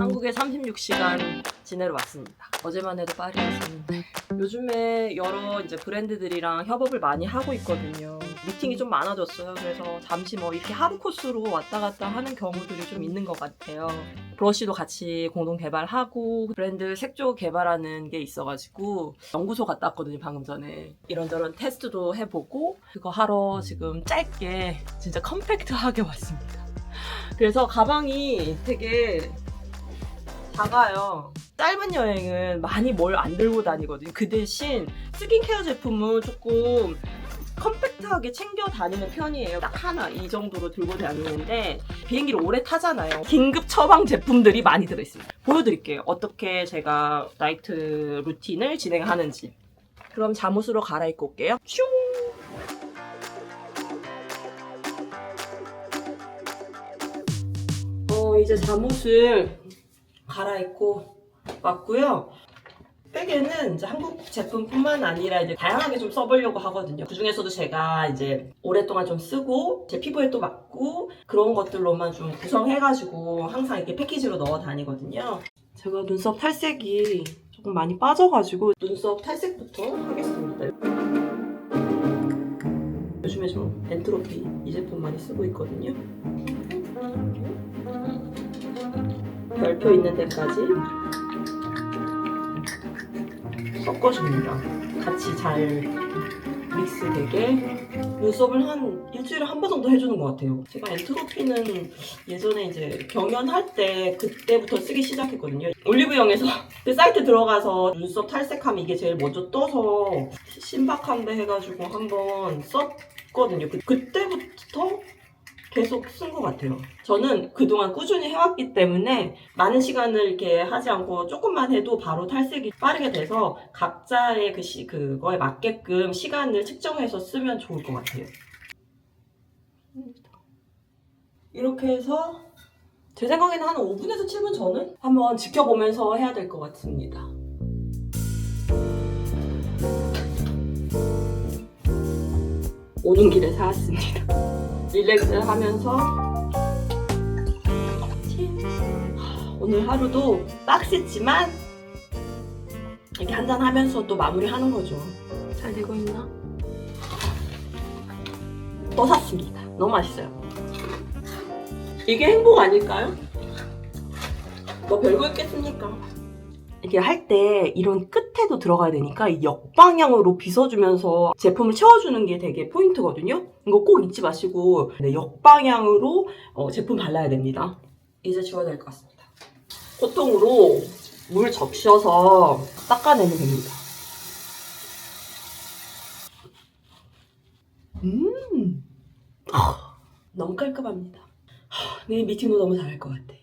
한국에 36시간 지내러 왔습니다. 어제만 해도 파리에 있었는데 요즘에 여러 이제 브랜드들이랑 협업을 많이 하고 있거든요. 미팅이 좀 많아졌어요. 그래서 잠시 뭐 이렇게 하루 코스로 왔다 갔다 하는 경우들이 좀 있는 것 같아요. 브러쉬도 같이 공동 개발하고 브랜드 색조 개발하는 게 있어가지고 연구소 갔다 왔거든요. 방금 전에 이런저런 테스트도 해보고 그거 하러 지금 짧게 진짜 컴팩트하게 왔습니다. 그래서 가방이 되게 작아요. 짧은 여행은 많이 뭘 안 들고 다니거든요. 그 대신 스킨케어 제품은 조금 컴팩트하게 챙겨 다니는 편이에요. 딱 하나 이 정도로 들고 다니는데 비행기를 오래 타잖아요. 긴급 처방 제품들이 많이 들어있습니다. 보여드릴게요. 어떻게 제가 나이트 루틴을 진행하는지. 그럼 잠옷으로 갈아입고 올게요. 슝! 이제 잠옷을 갈아입고 왔고요. 백에는 이제 한국 제품뿐만 아니라 이제 다양하게 좀 써보려고 하거든요. 그 중에서도 제가 이제 오랫동안 좀 쓰고 제 피부에 또 맞고 그런 것들로만 좀 구성해가지고 항상 이렇게 패키지로 넣어 다니거든요. 제가 눈썹 탈색이 조금 많이 빠져가지고 눈썹 탈색부터 하겠습니다. 요즘에 좀 엔트로피 이 제품 많이 쓰고 있거든요. 별표 있는 데까지 섞어줍니다. 같이 잘 믹스되게. 눈썹을 한 일주일에 한 번 정도 해주는 것 같아요. 제가 엔트로피는 예전에 이제 경연할 때 그때부터 쓰기 시작했거든요. 올리브영에서 그 사이트 들어가서 눈썹 탈색하면 이게 제일 먼저 떠서 신박한데 해가지고 한번 썼거든요. 그때부터 계속 쓴 것 같아요. 저는 그동안 꾸준히 해왔기 때문에 많은 시간을 이렇게 하지 않고 조금만 해도 바로 탈색이 빠르게 돼서 각자의 그거에 맞게끔 시간을 측정해서 쓰면 좋을 것 같아요. 이렇게 해서 제 생각에는 한 5분에서 7분 전은 한번 지켜보면서 해야 될 것 같습니다. 오는 길에 사왔습니다. 릴렉스 하면서 오늘 하루도 빡셌지만 이렇게 한잔 하면서 또 마무리하는 거죠. 잘 되고 있나? 또 샀습니다. 너무 맛있어요. 이게 행복 아닐까요? 뭐 별거 있겠습니까? 이렇게 할 때 이런 끝에도 들어가야 되니까 이 역방향으로 빗어주면서 제품을 채워주는 게 되게 포인트거든요. 이거 꼭 잊지 마시고 역방향으로 제품 발라야 됩니다. 이제 지워야 될 것 같습니다. 코통으로 물 적셔서 닦아내면 됩니다. 너무 깔끔합니다. 내일 미팅도 너무 잘할 것 같아.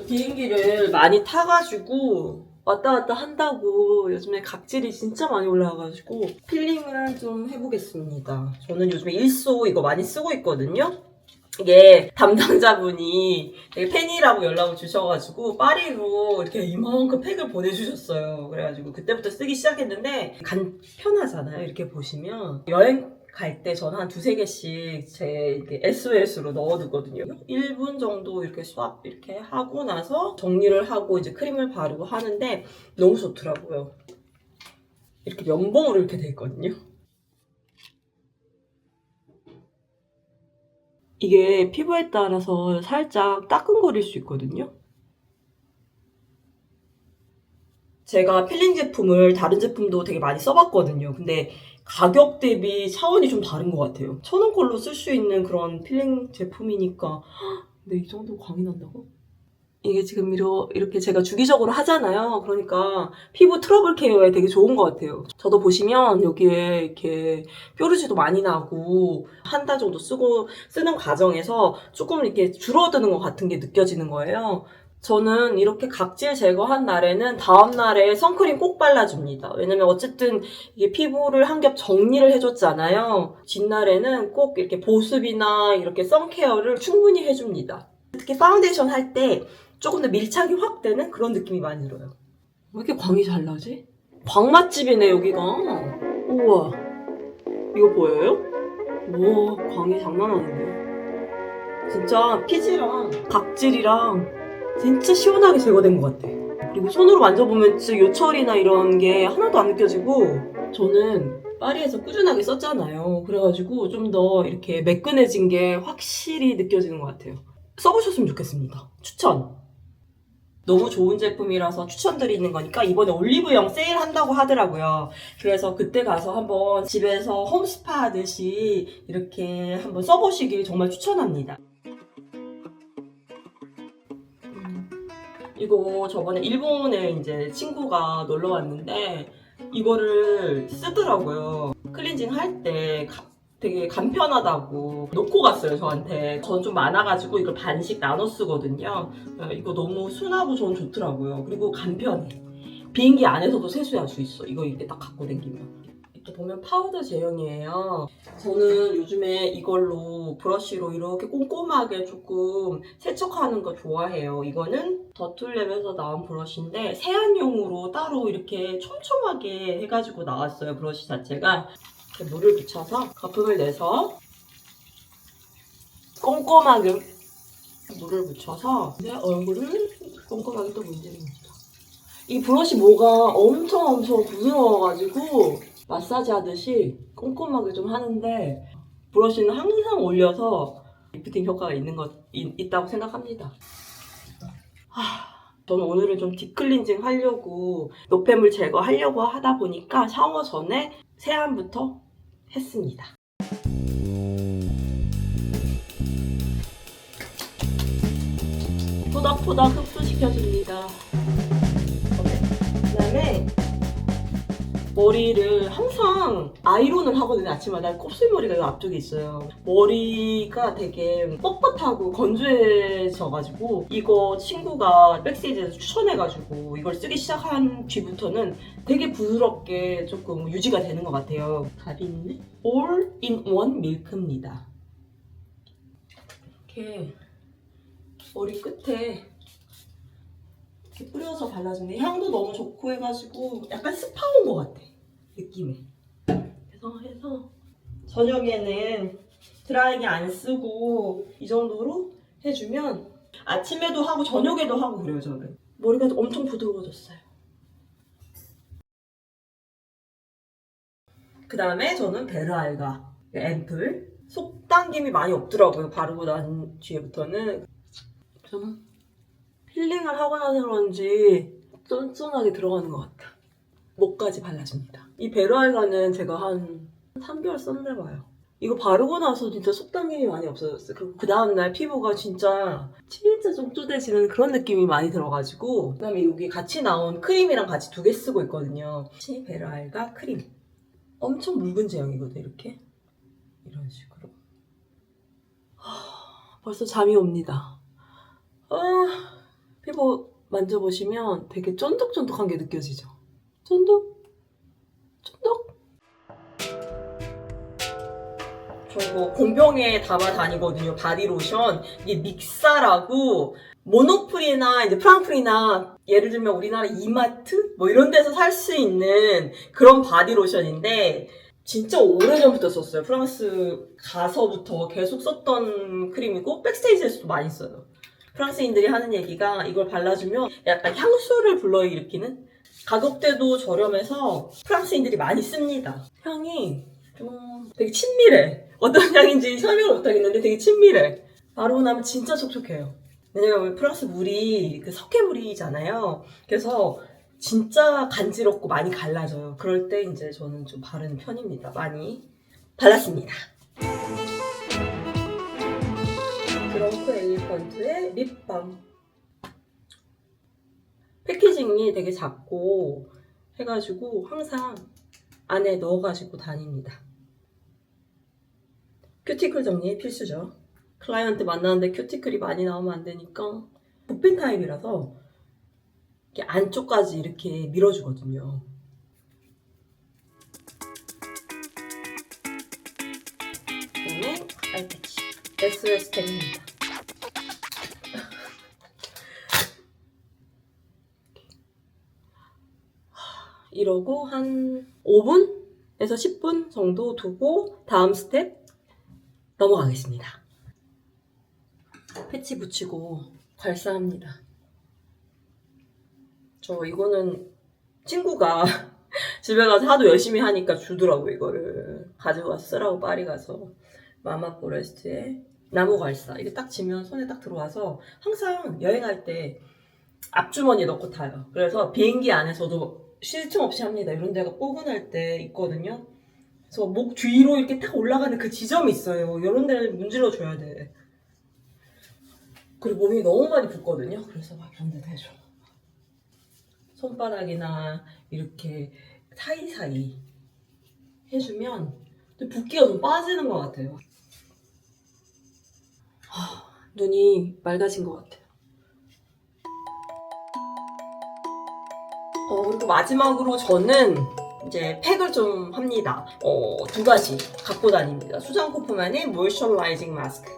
비행기를 많이 타가지고 왔다 갔다 한다고 요즘에 각질이 진짜 많이 올라와가지고 필링을 좀 해보겠습니다. 저는 요즘에 일소 이거 많이 쓰고 있거든요. 이게 담당자분이 되게 팬이라고 연락을 주셔가지고 파리로 이렇게 이만큼 팩을 보내주셨어요. 그래가지고 그때부터 쓰기 시작했는데 간편하잖아요. 이렇게 보시면 여행 갈 때 저는 한 2-3개씩 제 SOS로 넣어두거든요. 1분 정도 이렇게 스왑 이렇게 하고 나서 정리를 하고 이제 크림을 바르고 하는데 너무 좋더라고요. 이렇게 면봉으로 이렇게 돼 있거든요. 이게 피부에 따라서 살짝 따끔거릴 수 있거든요. 제가 필링 제품을 다른 제품도 되게 많이 써봤거든요. 근데 가격 대비 차원이 좀 다른 것 같아요. 1,000원 꼴로 쓸 수 있는 그런 필링 제품이니까 근데 이 정도 광이 난다고? 이게 지금 이렇게 제가 주기적으로 하잖아요. 그러니까 피부 트러블 케어에 되게 좋은 것 같아요. 저도 보시면 여기에 이렇게 뾰루지도 많이 나고 한 달 정도 쓰는 과정에서 조금 이렇게 줄어드는 것 같은 게 느껴지는 거예요. 저는 이렇게 각질 제거한 날에는 다음 날에 선크림 꼭 발라줍니다. 왜냐면 어쨌든 이게 피부를 한 겹 정리를 해줬잖아요. 뒷날에는 꼭 이렇게 보습이나 이렇게 선케어를 충분히 해줍니다. 특히 파운데이션 할 때 조금 더 밀착이 확 되는 그런 느낌이 많이 들어요. 왜 이렇게 광이 잘 나지? 광 맛집이네 여기가. 우와, 이거 보여요? 우와, 광이 장난 아닌데요? 진짜 피지랑 각질이랑 진짜 시원하게 제거된 것 같아. 그리고 손으로 만져보면 진짜 요철이나 이런 게 하나도 안 느껴지고, 저는 파리에서 꾸준하게 썼잖아요. 그래가지고 좀 더 이렇게 매끈해진 게 확실히 느껴지는 것 같아요. 써보셨으면 좋겠습니다. 추천! 너무 좋은 제품이라서 추천드리는 거니까 이번에 올리브영 세일한다고 하더라고요. 그래서 그때 가서 한번 집에서 홈스파 하듯이 이렇게 한번 써보시길 정말 추천합니다. 이거 저번에 일본에 이제 친구가 놀러 왔는데 이거를 쓰더라고요. 클렌징 할 때 되게 간편하다고 놓고 갔어요, 저한테. 전 좀 많아가지고 이걸 반씩 나눠 쓰거든요. 이거 너무 순하고 전 좋더라고요. 그리고 간편해. 비행기 안에서도 세수할 수 있어. 이거 이렇게 딱 갖고 다니면. 이렇게 보면 파우더 제형이에요. 저는 요즘에 이걸로 브러쉬로 이렇게 꼼꼼하게 조금 세척하는 거 좋아해요. 이거는 더툴랩에서 나온 브러쉬인데 세안용으로 따로 이렇게 촘촘하게 해가지고 나왔어요. 브러쉬 자체가. 이렇게 물을 붙여서 거품을 내서 꼼꼼하게 물을 묻혀서 내 얼굴을 꼼꼼하게 또 문지르는 거죠. 이 브러쉬 모가 엄청 부드러워가지고 마사지 하듯이 꼼꼼하게 좀 하는데, 브러쉬는 항상 올려서 리프팅 효과가 있다고 생각합니다. 저는 오늘은 좀 딥클렌징 하려고, 노폐물 제거하려고 하다 보니까 샤워 전에 세안부터 했습니다. 토닥토닥 흡수시켜줍니다. 그 다음에 머리를 항상 아이론을 하거든요. 아침마다 곱슬머리가 이 앞쪽에 있어요. 머리가 되게 뻣뻣하고 건조해져가지고 이거 친구가 백스테이지에서 추천해가지고 이걸 쓰기 시작한 뒤부터는 되게 부드럽게 조금 유지가 되는 것 같아요. 가빈 올-인-원 밀크입니다. 이렇게 머리 끝에 이렇게 뿌려서 발라주는데 향도 너무 좋고 해가지고 약간 스파 온 것 같아, 느낌이. 그래서 해서 저녁에는 드라이기 안 쓰고 이 정도로 해주면 아침에도 하고 저녁에도 하고 그래요. 저는 머리가 엄청 부드러워졌어요. 그 다음에 저는 베르알가 앰플. 속당김이 많이 없더라고요, 바르고 난 뒤에부터는. 좀 필링을 하고 나서 그런지 쫀쫀하게 들어가는 것 같아. 목까지 발라줍니다. 이 베르알가는 제가 한 3개월 썼나 봐요. 이거 바르고 나서 진짜 속당김이 많이 없어졌어요. 그리고 그 다음날 피부가 진짜 쫀쫀해지는 그런 느낌이 많이 들어가지고. 그 다음에 여기 같이 나온 크림이랑 같이 2개 쓰고 있거든요. 베르알가 크림. 엄청 묽은 제형이거든요, 이렇게. 이런 식으로. 벌써 잠이 옵니다. 피부 만져보시면 되게 쫀득쫀득한 게 느껴지죠? 쫀득? 저 이거 공병에 담아 다니거든요, 바디로션. 이게 믹사라고 모노프리나 이제 프랑프리나 예를 들면 우리나라 이마트? 뭐 이런 데서 살 수 있는 그런 바디로션인데 진짜 오래전부터 썼어요. 프랑스 가서부터 계속 썼던 크림이고 백스테이지에서도 많이 써요. 프랑스인들이 하는 얘기가 이걸 발라주면 약간 향수를 불러일으키는? 가격대도 저렴해서 프랑스인들이 많이 씁니다. 향이 좀 되게 친밀해. 어떤 향인지 설명을 못하겠는데 되게 친밀해. 바르고 나면 진짜 촉촉해요. 왜냐면 프랑스 물이 그 석회물이잖아요. 그래서 진짜 간지럽고 많이 갈라져요. 그럴 때 이제 저는 좀 바르는 편입니다. 많이 발랐습니다. 드렁크 엘리펀트의 립밤. 패키징이 되게 작고 해가지고 항상 안에 넣어가지고 다닙니다. 큐티클 정리에 필수죠. 클라이언트 만나는데 큐티클이 많이 나오면 안 되니까. 붓펜 타입이라서 이렇게 안쪽까지 이렇게 밀어주거든요. 그다음에 아이패치 SS템입니다. 이러고 한 5분에서 10분 정도 두고 다음 스텝 넘어가겠습니다. 패치 붙이고 발사합니다. 저 이거는 친구가 집에 가서 하도 열심히 하니까 주더라고. 이거를 가지고 가서 쓰라고 파리 가서. 마마 포레스트에 나무 발사. 이게 딱 지면 손에 딱 들어와서 항상 여행할 때 앞주머니에 넣고 타요. 그래서 비행기 안에서도 쉴 틈 없이 합니다. 이런 데가 뽀근할 때 있거든요. 그래서 목 뒤로 이렇게 딱 올라가는 그 지점이 있어요. 이런 데를 문질러 줘야 돼. 그리고 몸이 너무 많이 붓거든요. 그래서 막 이런 데도 해줘. 손바닥이나 이렇게 사이사이 해주면 붓기가 좀 빠지는 것 같아요. 눈이 맑아진 것 같아요. 그리고 마지막으로 저는 이제 팩을 좀 합니다. 두 가지 갖고 다닙니다. 수잔 코프만의 모이스처라이징 마스크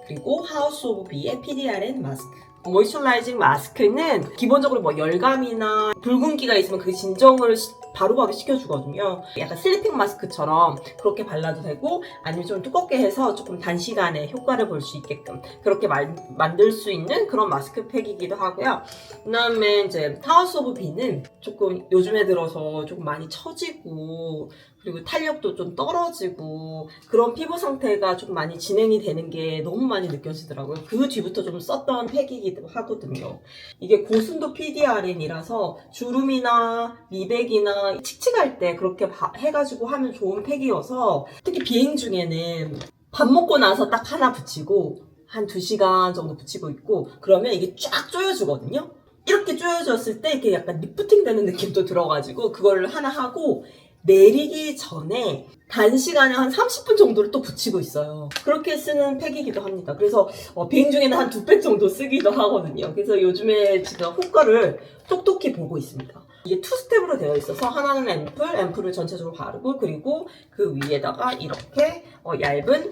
그리고 하우스 오브 비의 PDRN 마스크. 모이스처라이징 마스크는 기본적으로 뭐 열감이나 붉은기가 있으면 그 진정을 바로바로 시켜주거든요. 약간 슬리핑 마스크처럼 그렇게 발라도 되고 아니면 좀 두껍게 해서 조금 단시간에 효과를 볼 수 있게끔 그렇게 만들 수 있는 그런 마스크팩이기도 하고요. 그 다음에 이제 하우스 오브 비는 조금 요즘에 들어서 조금 많이 처지고 그리고 탄력도 좀 떨어지고 그런 피부 상태가 좀 많이 진행이 되는 게 너무 많이 느껴지더라고요. 그 뒤부터 좀 썼던 팩이기도 하거든요. 이게 고순도 PDRN이라서 주름이나 미백이나 칙칙할 때 그렇게 해가지고 하면 좋은 팩이어서 특히 비행 중에는 밥 먹고 나서 딱 하나 붙이고 한 2시간 정도 붙이고 있고 그러면 이게 쫙 조여주거든요. 이렇게 조여졌을 때 이렇게 약간 리프팅 되는 느낌도 들어가지고 그걸 하나 하고 내리기 전에 단시간에 한 30분 정도를 또 붙이고 있어요. 그렇게 쓰는 팩이기도 합니다. 그래서 비행 중에는 한 2팩 정도 쓰기도 하거든요. 그래서 요즘에 지금 효과를 똑똑히 보고 있습니다. 이게 2스텝으로 되어 있어서 하나는 앰플을 전체적으로 바르고 그리고 그 위에다가 이렇게 얇은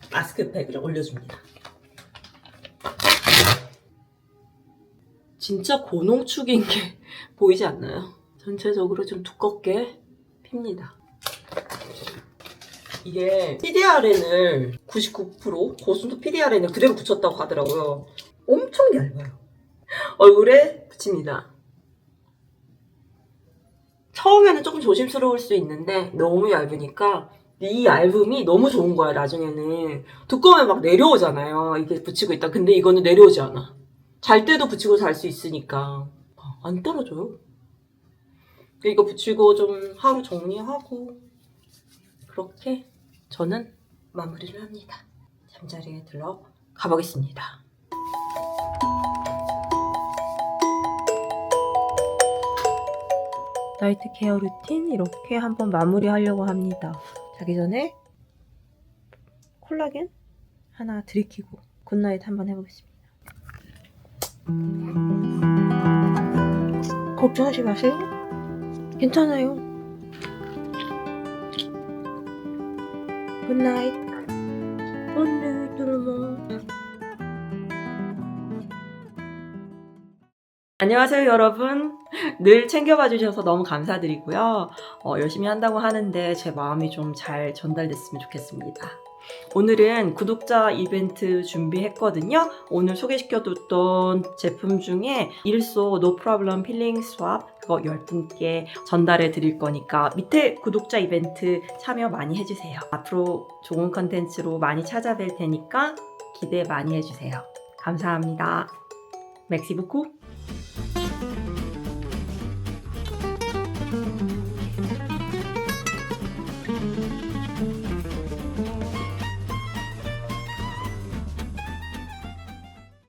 마스크팩을 올려줍니다. 진짜 고농축인 게 보이지 않나요? 전체적으로 좀 두껍게 핍니다. 이게 PDRN을 99% 고순도 PDRN을 그대로 붙였다고 하더라고요. 엄청 얇아요. 얼굴에 붙입니다. 처음에는 조금 조심스러울 수 있는데 너무 얇으니까 이 얇음이 너무 좋은 거야. 나중에는 두꺼우면 막 내려오잖아요. 이게 붙이고 있다. 근데 이거는 내려오지 않아. 잘 때도 붙이고 잘 수 있으니까 안 떨어져요. 이거 붙이고 좀 하루 정리하고 그렇게 저는 마무리를 합니다. 잠자리에 들러 가보겠습니다. 나이트 케어 루틴 이렇게 한번 마무리하려고 합니다. 자기 전에 콜라겐 하나 들이키고 굿나잇 한번 해보겠습니다. 걱정하지 마세요. 괜찮아요. 굿나잇. 굿나잇 드루머. 안녕하세요 여러분. 늘 챙겨봐 주셔서 너무 감사드리고요. 열심히 한다고 하는데 제 마음이 좀 잘 전달됐으면 좋겠습니다. 오늘은 구독자 이벤트 준비했거든요. 오늘 소개시켜줬던 제품 중에 일소 No Problem Peeling Swab 그거 10분께 전달해 드릴 거니까 밑에 구독자 이벤트 참여 많이 해주세요. 앞으로 좋은 컨텐츠로 많이 찾아뵐 테니까 기대 많이 해주세요. 감사합니다. 맥시 부쿠.